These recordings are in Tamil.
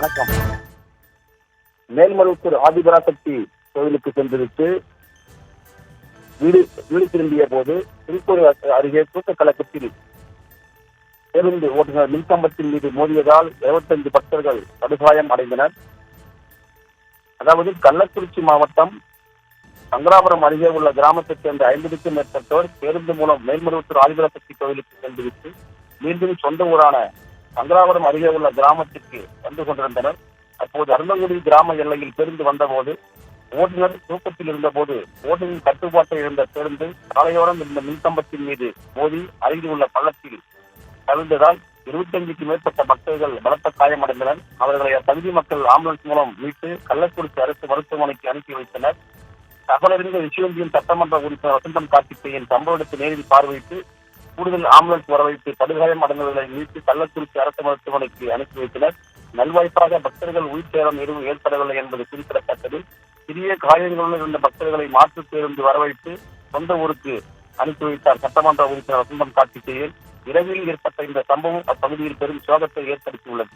வணக்கம். மேல்மருவத்தூர் ஆதிபராசக்தி கோவிலுக்கு சென்றுவிட்டு வீடு திரும்பிய போது திருப்பூர் அருகே தூக்கக்கலக்கத்தில் பேருந்து ஓட்டுநர் மின்கம்பத்தின் மீது மோதியதால் 25 பக்தர்கள் படுகாயம் அடைந்தனர். அதாவது கள்ளக்குறிச்சி மாவட்டம் சங்கராபுரம் அருகே உள்ள கிராமத்தைச் சேர்ந்த 50க்கும் மேற்பட்டோர் பேருந்து மூலம் மேல்மருவத்தூர் ஆதிபராசக்தி கோவிலுக்கு சென்றுவிட்டு மீண்டும் சொந்த ஊரான சங்கராபுரம் அருகே உள்ள கிராமத்திற்கு வந்து கொண்டிருந்தனர். அப்போது அருந்தங்குடி கிராம எல்லையில் பேருந்து வந்தபோது ஓட்டுநர் தூக்கத்தில் இருந்தபோது ஓட்டுநரின் கட்டுப்பாட்டை இழந்த பேருந்து சாலையோரம் இருந்த மின்கம்பத்தின் மீது மோதி அருகில் உள்ள பள்ளத்தில் கவிழ்ந்ததால் 25க்கும் மேற்பட்ட பக்தர்கள் பலத்த காயமடைந்தனர். அவர்களை அப்பகுதி மக்கள் ஆம்புலன்ஸ் மூலம் மீட்டு கள்ளக்குறிச்சி அரசு மருத்துவமனைக்கு அனுப்பி வைத்தனர். தகவலறிந்த விஷயந்தியின் சட்டமன்ற உறுப்பினர் வசந்தம் கார்த்திகேயன் சம்பவ இடத்தை நேரில் பார்வையிட்டு கூடுதல் ஆம்புலன்ஸ் வரவைத்து படுகாயம் அடைந்தவர்களை மீட்டு கள்ளக்குறிச்சி அரசு மருத்துவமனைக்கு அனுப்பி வைத்தனர். நல்வாய்ப்பாக பக்தர்கள் உயிர் சேதம் எதுவும் ஏற்படவில்லை என்பது குறிப்பிடத்தக்கது. சிறிய காயங்களுடன் இருந்த பக்தர்களை மாற்றுப் பேருந்து வரவைத்து சொந்த ஊருக்கு அனுப்பி வைத்தார் சட்டமன்ற உறுப்பினர் வசந்தம் கார்த்திகேயன். இரவில் ஏற்பட்ட இந்த சம்பவம் அப்பகுதியில் பெரும் சோகத்தை ஏற்படுத்தியுள்ளது.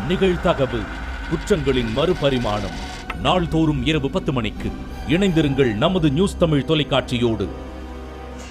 நிகழ்தகவு குற்றங்களின் மறுபரிமாணம் நாள்தோறும் இரவு 10 மணிக்கு இணைந்திருங்கள் நமது நியூஸ் தமிழ் தொலைக்காட்சியோடு.